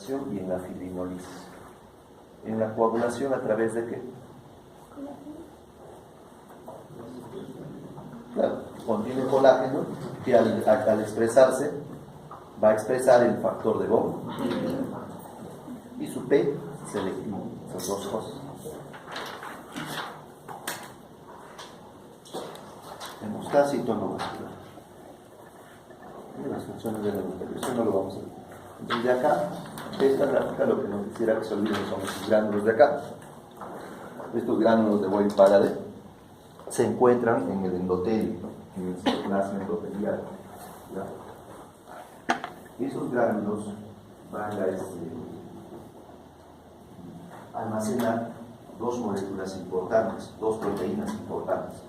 coagulación y en la fibrinolisis. En la coagulación, ¿a través de qué? Claro, contiene colágeno que al expresarse va a expresar el factor de Von y su P selectivo, esas dos cosas. Hemostácito no vascular. Las funciones de la endotelio, eso no lo vamos a ver. Entonces de acá, esta gráfica lo que nos quisiera que se olviden son estos gránulos de acá. Estos gránulos de Boyle-Faraday se encuentran en el endotelio, en el citoplasma endotelial. ¿Ya? Esos gránulos van a almacenar dos moléculas importantes, dos proteínas importantes.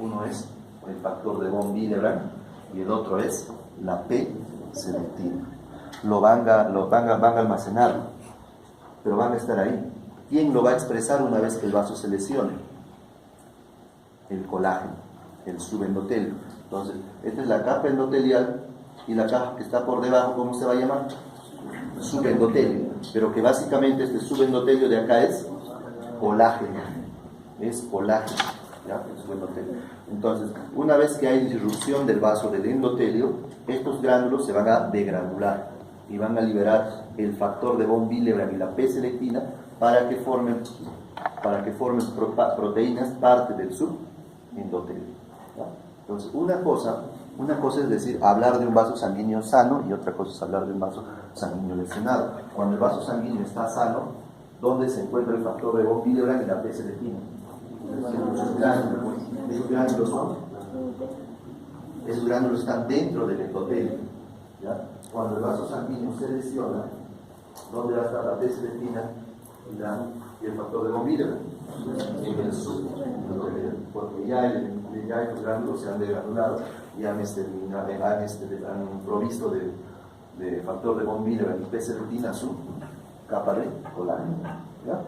Uno es el factor de von Willebrand y el otro es la P selectiva. Lo van a almacenar, pero van a estar ahí. ¿Quién lo va a expresar una vez que el vaso se lesione? El colágeno, el subendotelio. Entonces, esta es la capa endotelial y la capa que está por debajo, ¿cómo se va a llamar? Subendotelio. Pero que básicamente este subendotelio de acá es colágeno. Es colágeno. ¿Ya? El subendotelio. Entonces, una vez que hay disrupción del vaso del endotelio, estos gránulos se van a degranular y van a liberar el factor de von Willebrand y la P-selectina para que formen proteínas parte del subendotelio. ¿Ya? Entonces, una cosa es decir, hablar de un vaso sanguíneo sano y otra cosa es hablar de un vaso sanguíneo lesionado. Cuando el vaso sanguíneo está sano, ¿dónde se encuentra el factor de von Willebrand y la P-selectina? Esos gránulos están dentro del endotelio. ¿Ya? Cuando el vaso sanguíneo se lesiona, ¿dónde va a estar la P-selectina y el factor de von Willebrand? En el subendotelio, porque ya estos gránulos se han degranulado y han provisto de factor de von Willebrand y P-selectina su capa de colágeno. ¿Ya?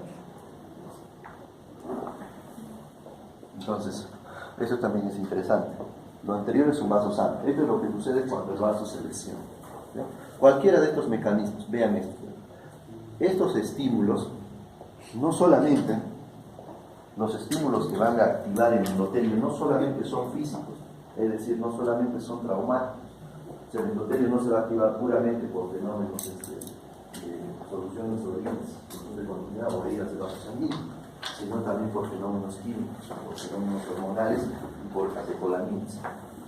Entonces, eso también es interesante. Lo anterior es un vaso sano. Esto es lo que sucede cuando el vaso se lesiona. ¿Ya? Cualquiera de estos mecanismos, vean esto. Estos estímulos, no solamente los estímulos que van a activar el endotelio, no solamente son físicos, es decir, no solamente son traumáticos. O sea, el endotelio no se va a activar puramente por fenómenos de soluciones orines, de continuidad o heridas del vaso sanguíneo, sino también por fenómenos químicos, por fenómenos hormonales y por catecolaminas.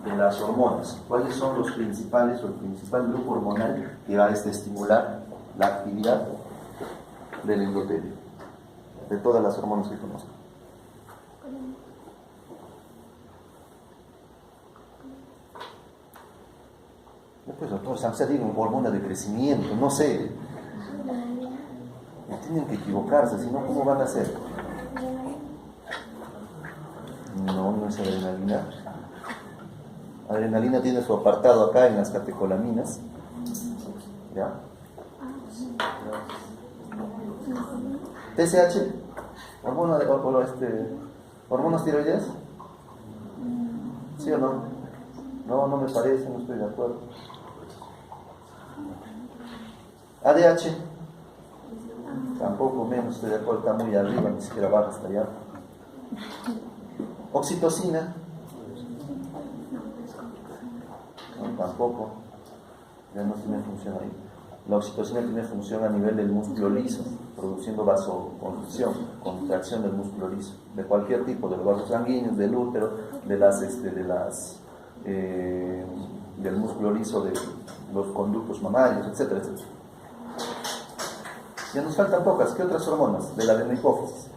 De las hormonas, ¿cuáles son los principales o el principal grupo hormonal que va a estimular la actividad del endotelio? De todas las hormonas que conozco. Pues doctor, se diga hormona de crecimiento, no sé. No tienen que equivocarse, si no, ¿cómo van a hacer? No es adrenalina. Adrenalina tiene su apartado acá en las catecolaminas. ¿Ya? TSH, hormonas tiroideas. ¿Sí o no? No me parece, no estoy de acuerdo. ADH, tampoco, menos estoy de acuerdo, está muy arriba, ni siquiera baja hasta allá. Oxitocina, no, tampoco, ya no tiene función ahí. La oxitocina tiene función a nivel del músculo liso, produciendo vasoconstricción, contracción del músculo liso, de cualquier tipo, de los vasos sanguíneos, del útero, del músculo liso de los conductos mamarios, etcétera, etcétera. Ya nos faltan pocas. ¿Qué otras hormonas? De la adenohipófisis.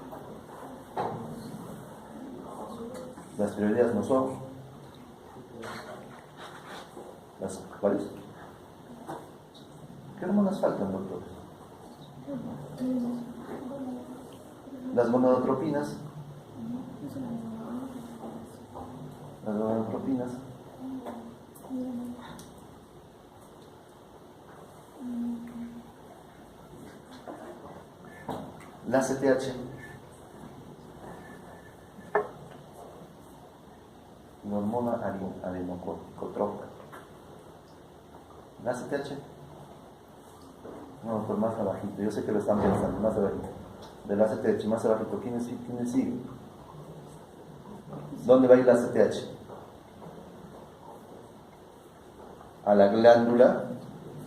Las tiroideas no son. ¿Cuáles? ¿Qué hormonas faltan, doctor? Las gonadotropinas. Las gonadotropinas. La CTH, la hormona adenocorticotrópica. La CTH, no, por más abajito. Yo sé que lo están pensando, más abajito. Del ACTH, más abajito. ¿Quién sigue? ¿Dónde va a ir la ACTH? A la glándula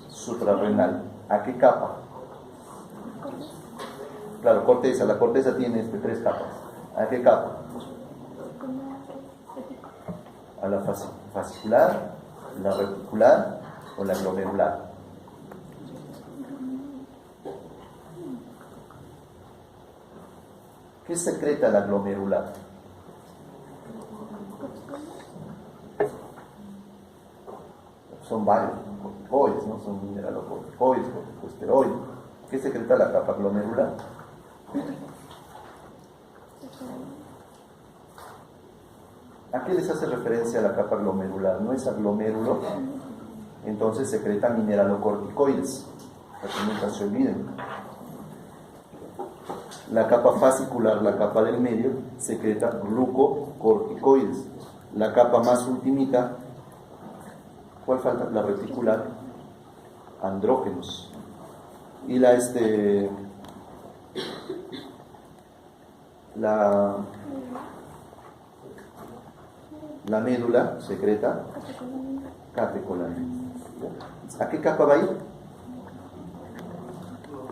suprarrenal. ¿A qué capa? Claro, corteza. La corteza tiene 3 capas. ¿A qué capa? A la fascicular, la reticular o la glomerular. ¿Qué secreta la glomerular? Son varios, corticoides, ¿no? Son mineralocorticoides, corticosteroides. ¿Qué secreta la capa glomerular? ¿A qué les hace referencia la capa glomerular? ¿No es aglomérulo? Entonces secreta mineralocorticoides, para que nunca se olviden. La capa fascicular, la capa del medio, secreta glucocorticoides. La capa más ultimita, ¿cuál falta? La reticular, andrógenos. Y la médula secreta catecolaminas. ¿A qué capa va a ir?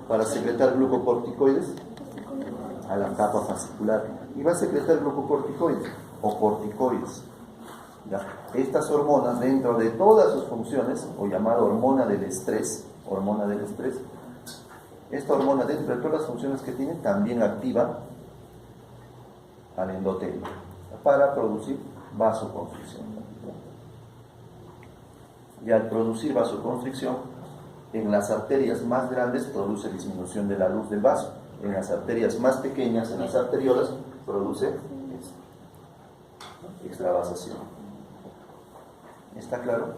Para secretar glucocorticoides, a la capa fascicular. Y va a secretar glucocorticoides o corticoides. ¿Ya? Estas hormonas, dentro de todas sus funciones, o llamada hormona del estrés, esta hormona, dentro de todas las funciones que tiene, también activa al endotelio para producir vasoconstricción. Y al producir vasoconstricción, en las arterias más grandes produce disminución de la luz del vaso. En las arterias más pequeñas, en las arteriolas, produce extravasación. ¿Está claro?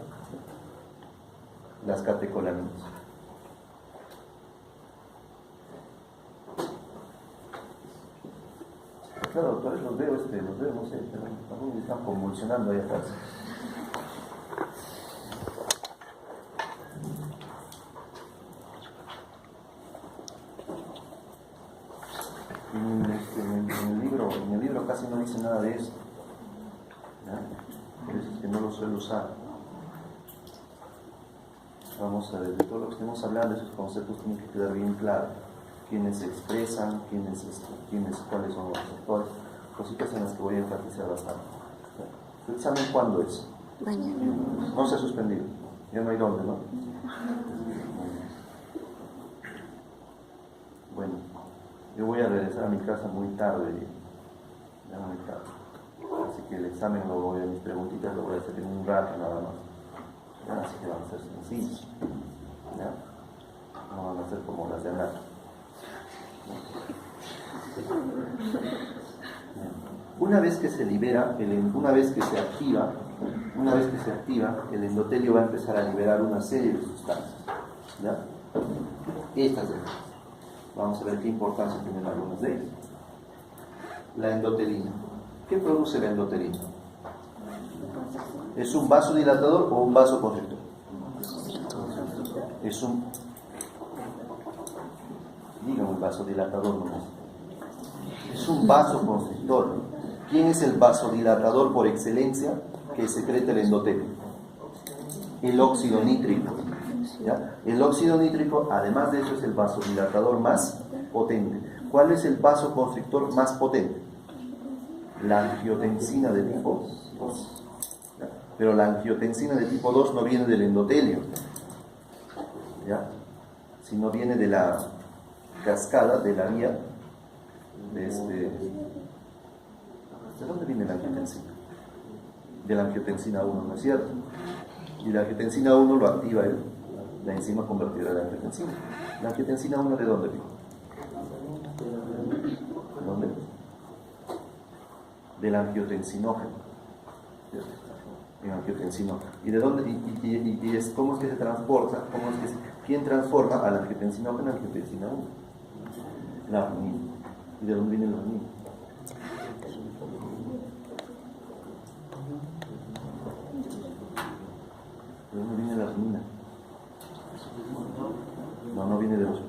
Las catecolaminas. Claro, doctores, los veo, no sé, están convulsionando ahí atrás. En el libro casi no dice nada de eso. ¿Ya? Por eso es que no lo suelo usar. Vamos a ver, de todo lo que estemos hablando, esos conceptos tienen que quedar bien claros. Quiénes se expresan, cuáles son los sectores, cositas en las que voy a enfatizar bastante. ¿El examen cuándo es? Mañana. No se ha suspendido. Ya no hay dónde, ¿no? Bueno, yo voy a regresar a mi casa muy tarde, ya muy tarde. Así que el examen mis preguntitas lo voy a hacer en un rato nada más. Ya, así que van a ser sencillos. ¿Ya? No van a ser como las de andar. Una vez que se libera, una vez que se activa, el endotelio va a empezar a liberar una serie de sustancias. ¿Ya? Estas de estas. Vamos a ver qué importancia tienen algunas de ellas. La endotelina. ¿Qué produce la endotelina? ¿Es un vasodilatador o un vasoconstrictor? Es un... Dígame un vasodilatador nomás. Es un vasoconstrictor. ¿Quién es el vasodilatador por excelencia que secreta el endotelio? El óxido nítrico. ¿Ya? El óxido nítrico, además de eso, es el vasodilatador más potente. ¿Cuál es el vasoconstrictor más potente? La angiotensina de tipo 2. ¿Ya? Pero la angiotensina de tipo 2 no viene del endotelio, ¿ya? Sino viene de la cascada, de la vía ¿de dónde viene la angiotensina? De la angiotensina 1, ¿no es cierto? Y la angiotensina 1 lo activa la enzima convertidora de angiotensina. ¿La angiotensina 1 de dónde viene? ¿De dónde? Del angiotensinógeno. El angiotensinógeno. ¿Y de dónde? ¿Cómo es que se transporta? ¿Quién transforma al angiotensinógeno a angiotensina 1? La arginina. ¿Y de dónde viene la arginina? ¿De dónde viene la arginina? No viene de los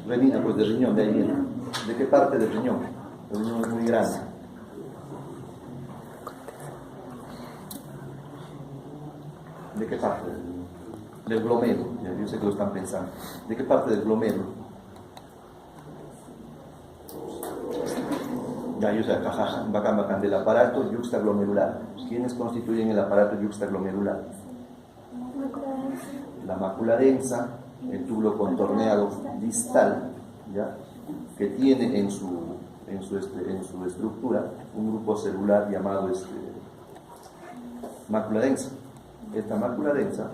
Renina, pues de riñón, de ahí viene. ¿De qué parte del riñón? El riñón es muy grande. ¿De qué parte? Del glomérulo. Yo sé que lo están pensando. ¿De qué parte del glomérulo? Ya, yo sé, jajaja, bacán, del aparato yuxtaglomerular. ¿Quiénes constituyen el aparato yuxtaglomerular? La mácula densa, el túbulo contorneado distal, ¿ya? Que tiene en su estructura un grupo celular llamado mácula densa. Esta mácula densa,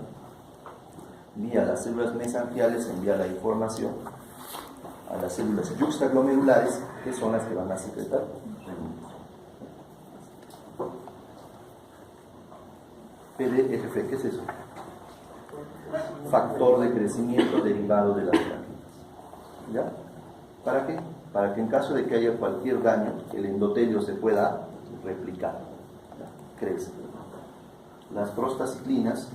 vía las células mesangiales, envía la información a las células yuxtaglomerulares, que son las que van a secretar PDFF. ¿Qué es eso? Factor de crecimiento derivado de las plaquetas. ¿Ya? ¿Para qué? Para que en caso de que haya cualquier daño, el endotelio se pueda replicar. ¿Ya? Crece. Las prostaciclinas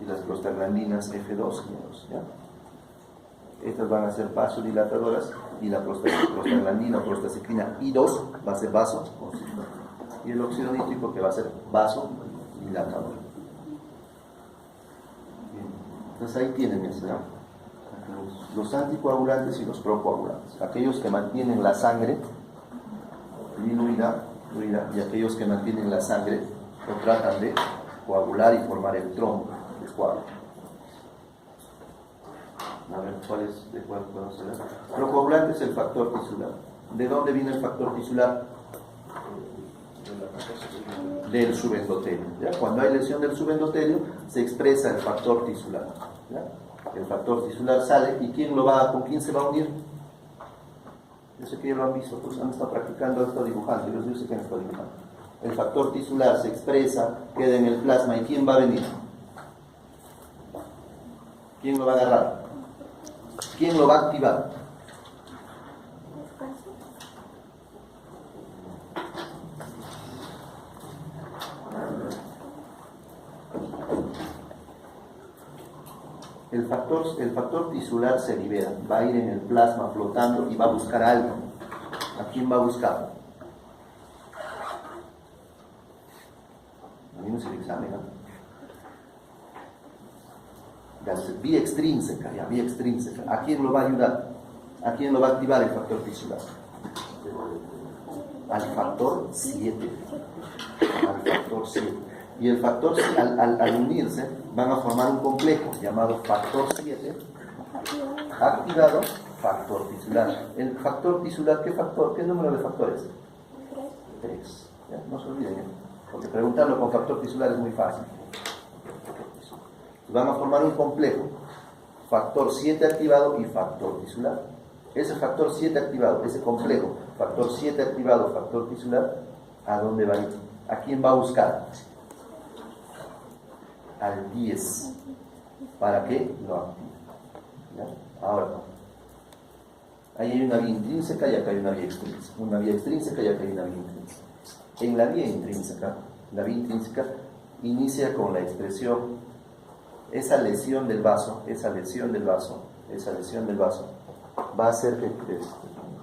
y las prostaglandinas F2, ¿ya? Estas van a ser vasodilatadoras y la prostaglandina o prostaciclina I2 va a ser vasoconstrictor y el óxido nítrico que va a ser vasodilatador. Entonces ahí tienen eso, ¿ya? Los anticoagulantes y los procoagulantes, aquellos que mantienen la sangre diluida y aquellos que mantienen la sangre o tratan de coagular y formar el trombo del coágulo. A ver, ¿de cuál podemos hablar? Procoagulante es el factor tisular. ¿De dónde viene el factor tisular? Del subendotelio. ¿Ya? Cuando hay lesión del subendotelio, se expresa el factor tisular. ¿Ya? El factor tisular sale y ¿con quién se va a unir? Yo sé que ya lo han visto, pues han estado practicando, han estado dibujando, yo sé que han estado dibujando. El factor tisular se expresa, queda en el plasma, ¿y quién va a venir? ¿Quién lo va a agarrar? ¿Quién lo va a activar? El factor tisular se libera, va a ir en el plasma flotando y va a buscar algo. ¿A quién va a buscar? A mí no es el examen, ¿no? Vía extrínseca, vía extrínseca. ¿A quién lo va a ayudar? ¿A quién lo va a activar el factor tisular? Al factor 7. Al factor 7. Y el factor, al unirse, van a formar un complejo llamado factor 7, activado factor tisular. El factor tisular, ¿qué número de factores? 3. ¿Ya? No se olviden, ¿eh? Porque preguntarlo con factor tisular es muy fácil. Van a formar un complejo, factor 7 activado y factor tisular. Ese factor 7 activado, ese complejo, factor 7 activado, factor tisular, ¿a dónde va a ir? ¿A quién va a buscar? Al 10. ¿Para qué? Lo activa. ¿Ya? Ahora, ahí hay una vía intrínseca y acá hay una vía extrínseca. Una vía extrínseca y acá hay una vía intrínseca. En la vía intrínseca inicia con la expresión, esa lesión del vaso va a hacer que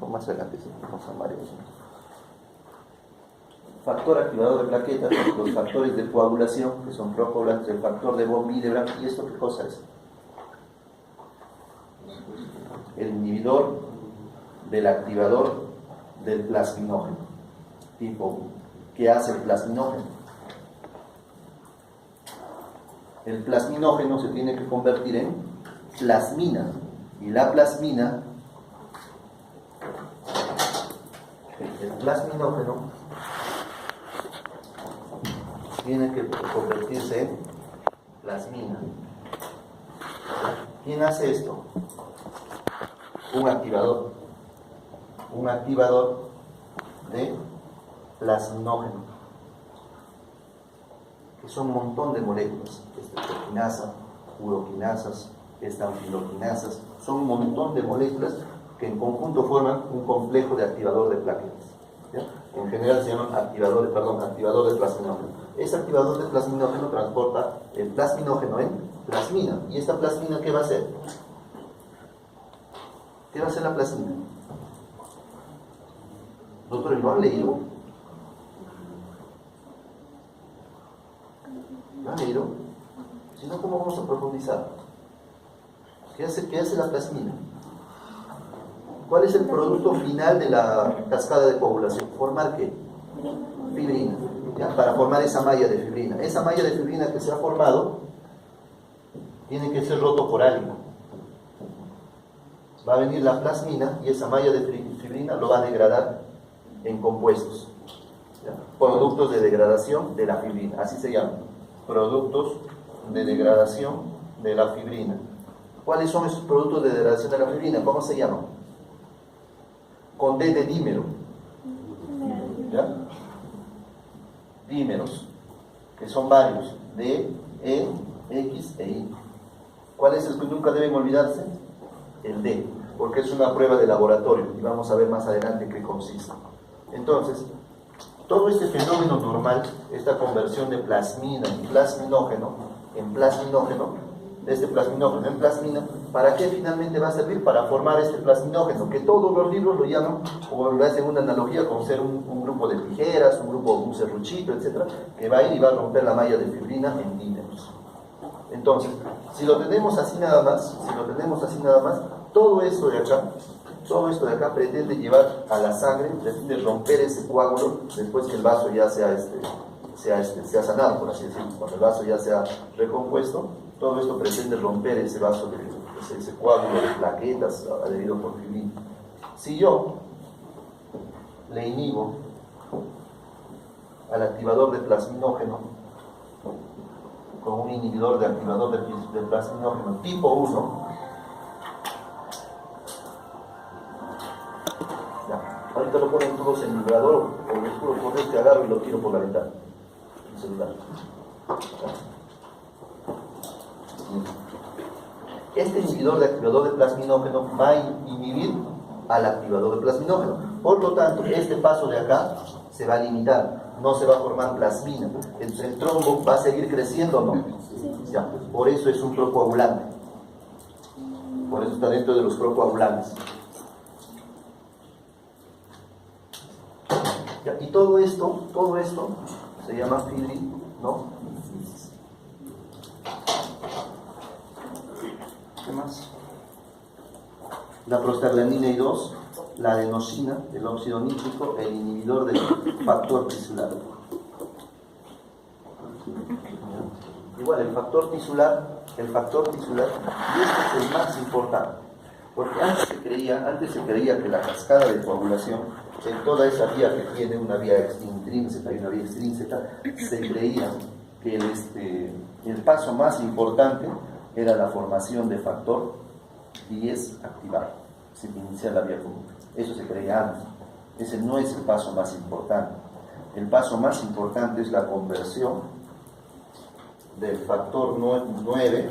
más adelante vamos a varios. Factor activador de plaquetas, los factores de coagulación, que son procoagulantes, el factor de von Willebrand. ¿Y esto qué cosa es? El inhibidor del activador del plasminógeno tipo 1. ¿Qué hace el plasminógeno? El plasminógeno se tiene que convertir en plasmina, y la plasmina, el plasminógeno tiene que convertirse en plasmina. ¿Quién hace esto? Un activador de plasminógeno, que son un montón de moléculas, estreptoquinasa, uroquinasas, estanfiloquinasas, son un montón de moléculas que en conjunto forman un complejo de activador de plaquetas. ¿Ya? En general se llaman activador de plasminógeno. Ese activador de plasminógeno transporta el plasminógeno en plasmina. ¿Y esta plasmina qué va a hacer? ¿Qué va a ser la plasmina? Doctores, ¿lo han leído? ¿Lo han leído? Si no, ¿cómo vamos a profundizar? ¿Qué hace la plasmina? ¿Cuál es el producto final de la cascada de coagulación? ¿Formar qué? Fibrina. ¿Ya? Para formar esa malla de fibrina. Esa malla de fibrina que se ha formado tiene que ser roto por algo. Va a venir la plasmina y esa malla de fibrina lo va a degradar en compuestos. ¿Ya? Productos de degradación de la fibrina. Así se llaman. Productos de degradación de la fibrina. ¿Cuáles son esos productos de degradación de la fibrina? ¿Cómo se llaman? Con D de dímero. ¿Ya? Dímeros, que son varios, D, E, X e Y. ¿Cuál es el que nunca deben olvidarse? El D, porque es una prueba de laboratorio y vamos a ver más adelante en qué consiste. Entonces, todo este fenómeno normal, esta conversión de plasmina y plasminógeno en plasminógeno, este plasminógeno en plasmina, ¿para qué finalmente va a servir? Para formar este plasminógeno, que todos los libros lo llaman, o lo hacen una analogía con ser un grupo de tijeras, un serruchito, etc., que va a ir y va a romper la malla de fibrina en dímeros. Entonces, si lo tenemos así nada más, todo esto de acá pretende llevar a la sangre, pretende romper ese coágulo después que el vaso ya se ha sanado, por así decirlo. Cuando el vaso ya se ha recompuesto, todo esto pretende romper ese vaso, ese coágulo de plaquetas adherido por fibrina. Si yo le inhibo al activador de plasminógeno con un inhibidor de activador de plasminógeno tipo 1, ya, ahorita lo ponen todos en el vibrador o les juro por Dios que agarro y lo tiro por la ventana, el celular. Este inhibidor de activador de plasminógeno va a inhibir al activador de plasminógeno. Por lo tanto, este paso de acá se va a limitar, no se va a formar plasmina. Entonces el trombo va a seguir creciendo, ¿no? Ya, por eso es un procoagulante. Por eso está dentro de los procoagulantes. Ya, y todo esto se llama fibrinogenesis. ¿Qué más? La prostaglandina I2, la adenosina, el óxido nítrico, el inhibidor del factor tisular. Igual, el factor tisular, y este es el más importante, porque antes se creía que la cascada de coagulación, en toda esa vía que tiene una vía intrínseca y una vía extrínseca, se creía que el paso más importante era la formación de factor 10 activado, sin iniciar la vía común. Eso se creía antes. Ese no es el paso más importante. El paso más importante es la conversión del factor 9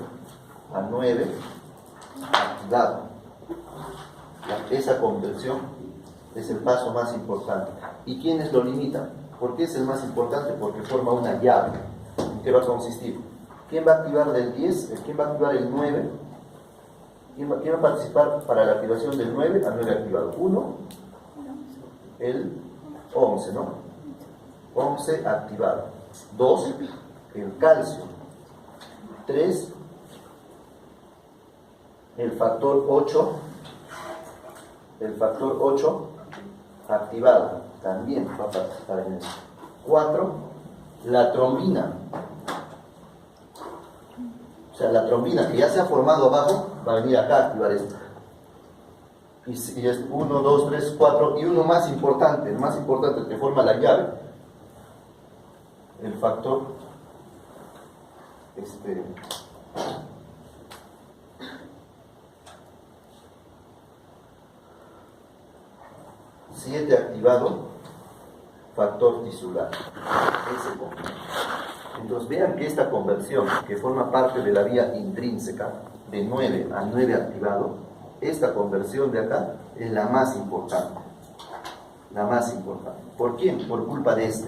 a 9 activado. Esa conversión es el paso más importante. ¿Y quiénes lo limitan? ¿Por qué es el más importante? Porque forma una llave. ¿En qué va a consistir? ¿Quién va a activar del 10? ¿Quién va a activar el 9? ¿Quién va a participar para la activación del 9 a 9 activado? 1, el 11, ¿no? 11 activado. 2, el calcio. 3, el factor 8. El factor 8 activado. También va a participar en eso. 4, la trombina. O sea, la trombina que ya se ha formado abajo va a venir acá a activar esto. Y es 1, 2, 3, 4. Y uno más importante, el más importante, el que forma la llave, el factor 7 activado, factor tisular. Ese punto. Entonces vean que esta conversión, que forma parte de la vía intrínseca, de 9 a 9 activado, esta conversión de acá es la más importante. La más importante. ¿Por quién? Por culpa de este.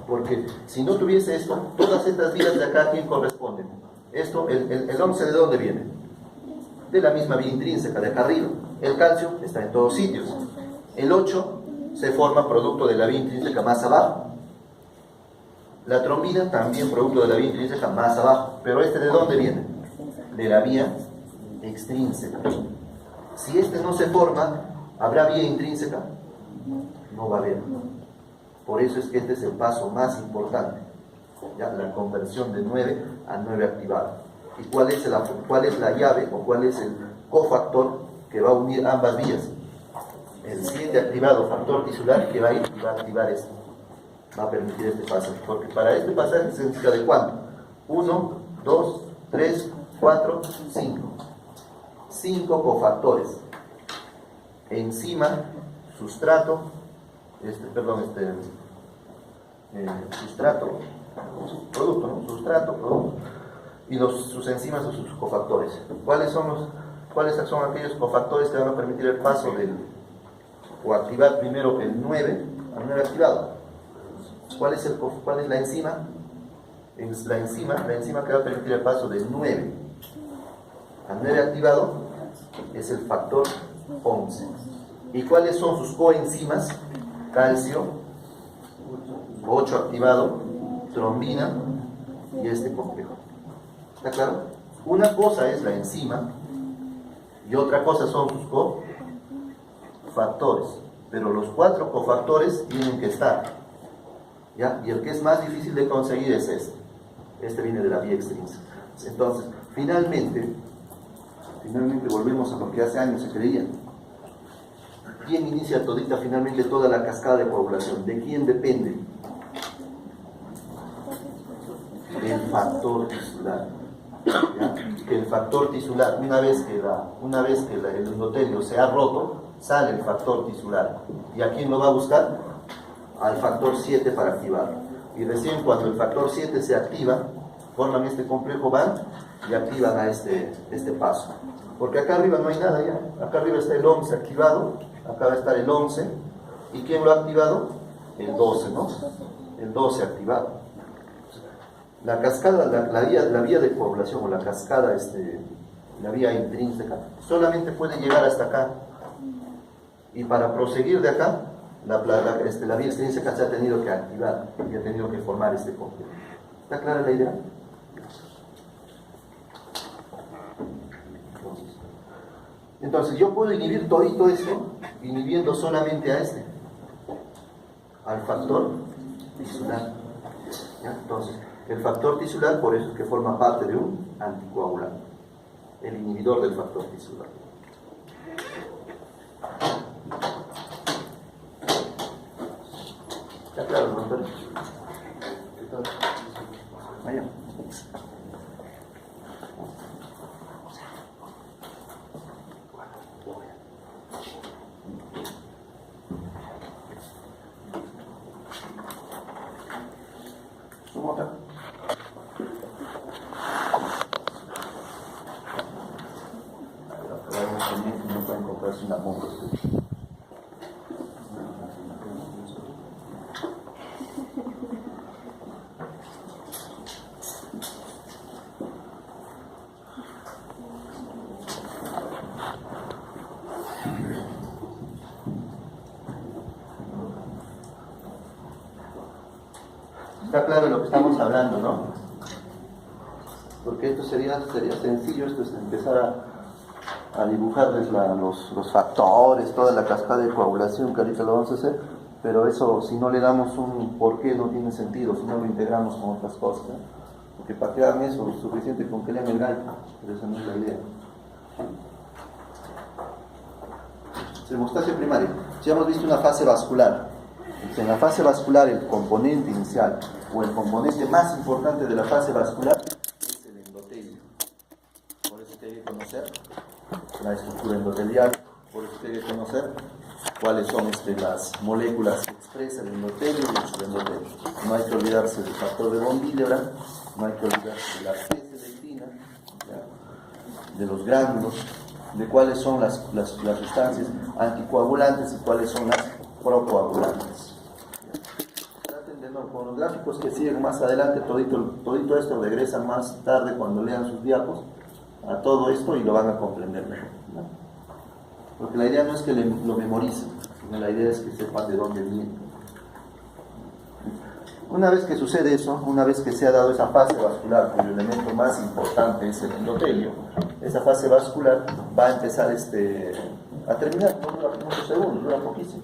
Porque si no tuviese esto, todas estas vías de acá, ¿a quién corresponden? Esto, el 11 ¿de dónde viene? de la misma vía intrínseca de acá arriba. El calcio está en todos sitios. El 8 se forma producto de la vía intrínseca más abajo. La trombina también producto de la vía intrínseca más abajo. Pero ¿este de dónde viene? De la vía extrínseca. Si este no se forma, ¿habrá vía intrínseca? No va a haber. Por eso es que este es el paso más importante, ¿ya? La conversión de 9 a 9 activado. ¿Y cuál es la llave o cuál es el cofactor que va a unir ambas vías? El 7 activado, factor tisular, que va a ir y va a activar esto. Va a permitir este pasaje. Porque para este pasaje se necesita de ¿cuánto? 1, 2, 3, 4, 5. 5 cofactores. Enzima, sustrato, sustrato, producto, ¿no? Sustrato, producto, y sus enzimas o sus cofactores. ¿Cuáles son aquellos cofactores que van a permitir el paso o activar primero el 9 al 9 activado? ¿Cuál es la enzima? Es la enzima que va a permitir el paso del 9 al 9 activado es el factor 11. ¿Y cuáles son sus coenzimas? Calcio, 8 activado, trombina y este complejo. ¿Está claro? Una cosa es la enzima y otra cosa son sus cofactores. Pero los 4 cofactores tienen que estar, ¿ya? Y el que es más difícil de conseguir es este. Este viene de la vía extrínseca. Entonces, finalmente volvemos a lo que hace años se creía. ¿Quién inicia finalmente toda la cascada de coagulación? ¿De quién depende? Del factor tisular. ¿Ya? El factor tisular, una vez que el endotelio se ha roto, sale el factor tisular. ¿Y a quién lo va a buscar? Al factor 7 para activarlo. Y recién cuando el factor 7 se activa, forman este complejo, van y activan a este paso. Porque acá arriba no hay nada ya. Acá arriba está el 11 activado, acá va a estar el 11. ¿Y quién lo ha activado? El 12, ¿no? El 12 activado. La cascada, la vía de coagulación o la cascada, la vía intrínseca, solamente puede llegar hasta acá. Y para proseguir de acá, la vía extrínseca se ha tenido que activar y ha tenido que formar este complejo. ¿Está clara la idea? Entonces yo puedo inhibir todito esto, inhibiendo solamente a al factor tisular. ¿Ya? Entonces, el factor tisular, por eso es que forma parte de un anticoagulante, el inhibidor del factor tisular. ¿Está claro, doctor? Vaya. Una bomba. Está claro lo que estamos hablando, ¿no? Porque esto sería sencillo, esto es empezar a dibujarles los factores, toda la cascada de coagulación que ahorita lo vamos a hacer, pero eso si no le damos un porqué no tiene sentido, si no lo integramos con otras cosas, ¿eh? Porque para que hagan eso es suficiente con que lean el gallo, pero esa no es la idea. Hemostasia primaria. Ya hemos visto una fase vascular. En la fase vascular el componente inicial o el componente más importante de la fase vascular es el endotelio. Por eso hay que conocer la estructura endotelial, por eso hay que conocer cuáles son las moléculas que expresa el endotelio y el subendotelio. No hay que olvidarse del factor de von Willebrand, no hay que olvidarse de la P-selectina, de los gránulos, de cuáles son las sustancias anticoagulantes y cuáles son las procoagulantes. Traten de no, con los gráficos que siguen más adelante, todito esto regresan más tarde cuando lean sus diapos, a todo esto y lo van a comprender mejor, ¿no? Porque la idea no es que lo memoricen, sino la idea es que sepan de dónde viene. Una vez que sucede eso, una vez que se ha dado esa fase vascular, cuyo elemento más importante es el endotelio, esa fase vascular va a empezar a terminar, no dura muchos segundos, dura poquísimo.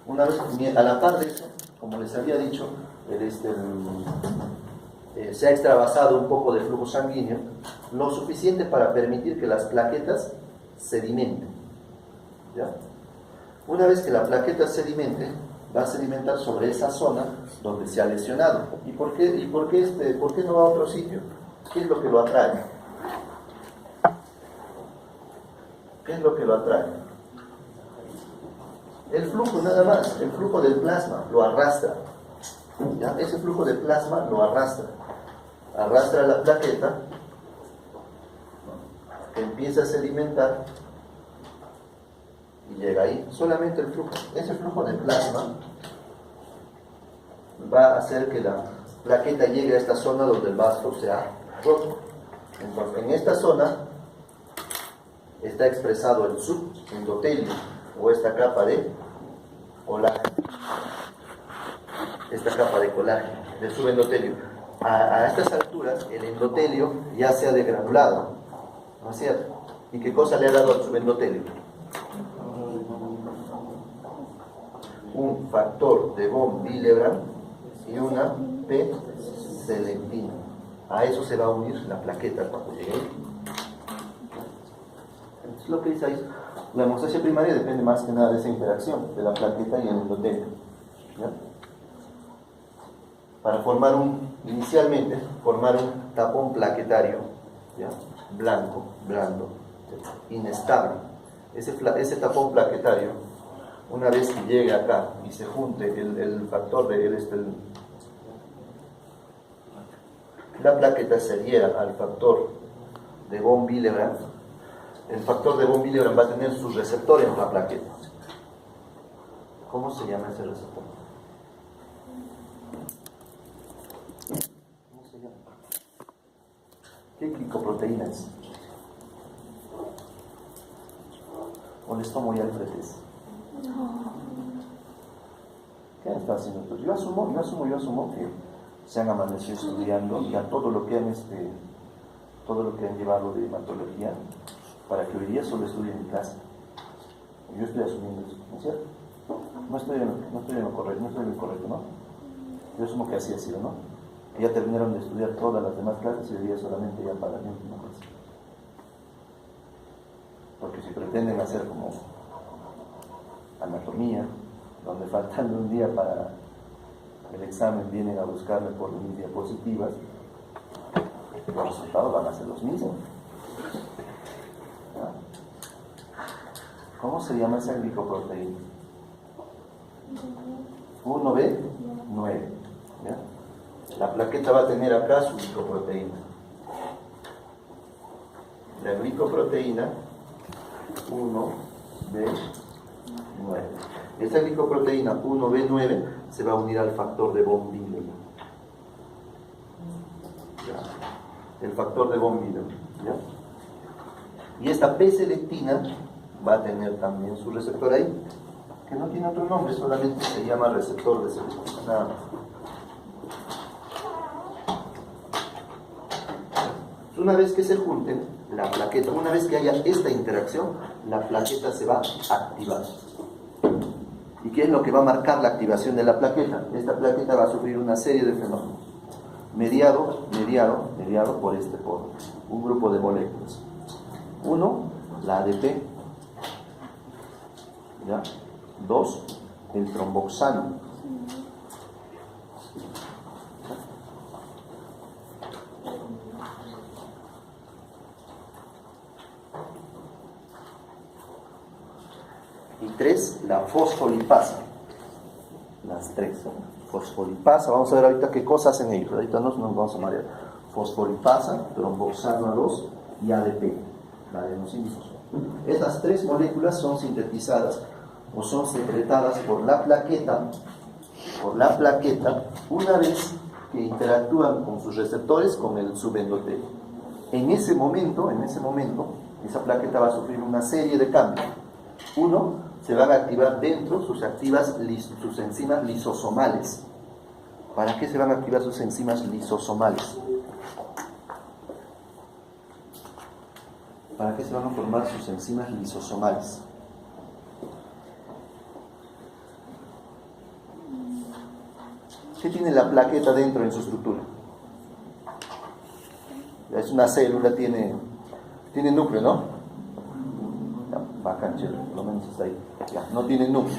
Una vez, a la par de eso, como les había dicho, se ha extravasado un poco de flujo sanguíneo, lo suficiente para permitir que las plaquetas sedimenten, ¿ya? Una vez que la plaqueta sedimente, va a sedimentar sobre esa zona donde se ha lesionado. ¿Y por qué no va a otro sitio? ¿Qué es lo que lo atrae? ¿Qué es lo que lo atrae? El flujo nada más, el flujo del plasma lo arrastra, ¿ya? Ese flujo de plasma lo arrastra la plaqueta, que empieza a sedimentar y llega ahí. Solamente el flujo, ese flujo de plasma va a hacer que la plaqueta llegue a esta zona donde el vaso se ha roto. Entonces, en esta zona está expresado el subendotelio, o esta capa de colágeno, del subendotelio. A estas alturas el endotelio ya se ha degranulado, ¿no es cierto? ¿Y qué cosa le ha dado al subendotelio? Un factor de von Willebrand y una P-selectina. A eso se va a unir la plaqueta cuando llegue ahí. Entonces, lo que dice ahí, la hemostasia primaria depende más que nada de esa interacción de la plaqueta y el endotelio, ¿ya? Para inicialmente formar un tapón plaquetario, ¿ya? Blanco, blando, inestable. Ese tapón plaquetario, una vez que llegue acá y se junte el factor la plaqueta se adhiera al factor de von Willebrand. El factor de von Willebrand va a tener su receptor en la plaqueta. ¿Cómo se llama ese receptor? ¿Cómo se llama? ¿Qué glicoproteína es? ¿O les tomo ya el pretexto? ¿Qué está haciendo? Pues yo asumo que se han amanecido estudiando ya todo lo que han llevado de hematología para que hoy día solo estudien en clase. Yo estoy asumiendo eso, ¿no es cierto? No estoy en lo correcto, ¿no? Yo asumo que así ha sido, ¿no? Que ya terminaron de estudiar todas las demás clases y hoy día solamente ya para la última clase. Porque si pretenden hacer como anatomía, donde faltando un día para el examen vienen a buscarme por mis diapositivas, los resultados van a ser los mismos. ¿Ya? ¿Cómo se llama esa glicoproteína? 1B9. ¿Ya? La plaqueta va a tener acá su glicoproteína. La glicoproteína 1B9. Esta glicoproteína 1B9 se va a unir al factor de von Willebrand. El factor de von Willebrand, ¿ya? Y esta P-selectina va a tener también su receptor ahí, que no tiene otro nombre, solamente se llama receptor de selectina, nada más. Una vez que se junten, la plaqueta, una vez que haya esta interacción, la plaqueta se va a activar. ¿Y qué es lo que va a marcar la activación de la plaqueta? Esta plaqueta va a sufrir una serie de fenómenos, mediado por un grupo de moléculas. Uno, la ADP, ¿ya? Dos, el tromboxano. Y tres, la fosfolipasa. Las tres. Fosfolipasa, vamos a ver ahorita qué cosas hacen ellos. Ahorita nos vamos a marear. Fosfolipasa, tromboxano 2 y ADP, la adenosínfosfo. Estas tres moléculas son sintetizadas o son secretadas por la plaqueta una vez que interactúan con sus receptores con el subendotelio. En ese momento, esa plaqueta va a sufrir una serie de cambios. Uno, se van a activar dentro sus enzimas lisosomales. ¿Para qué se van a activar sus enzimas lisosomales? ¿Para qué se van a formar sus enzimas lisosomales? ¿Qué tiene la plaqueta dentro en su estructura? Es una célula, tiene núcleo, ¿no? Ya, bacán, chévere, por lo menos está ahí. Ya, no tiene núcleo.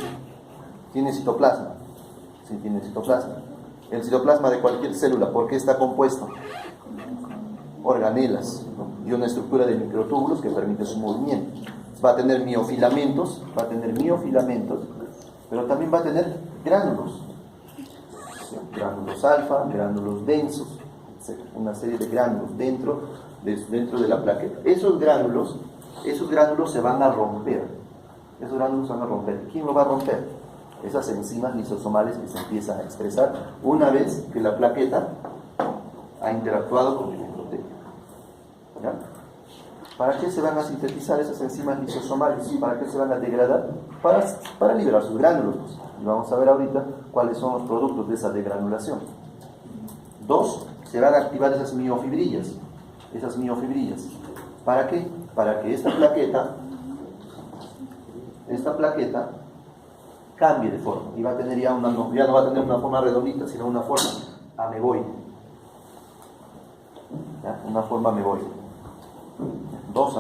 Tiene citoplasma. Sí, tiene citoplasma. El citoplasma de cualquier célula, ¿por qué está compuesto? Organelas, ¿no? Y una estructura de microtúbulos que permite su movimiento. Va a tener miofilamentos, pero también va a tener gránulos. Gránulos alfa, gránulos densos, una serie de gránulos dentro de la plaqueta. Esos gránulos se van a romper. ¿Quién lo va a romper? Esas enzimas lisosomales que se empiezan a expresar una vez que la plaqueta ha interactuado con el endotelio. ¿Ya? ¿Para qué se van a sintetizar esas enzimas lisosomales? ¿Para qué se van a degradar? Para liberar sus gránulos. Y vamos a ver ahorita cuáles son los productos de esa degranulación. 2. Se van a activar esas miofibrillas. ¿Para qué? Para que esta plaqueta cambie de forma y va a tener ya no va a tener una forma redondita, sino una forma ameboide. ¿Ya? Una forma ameboide. 2.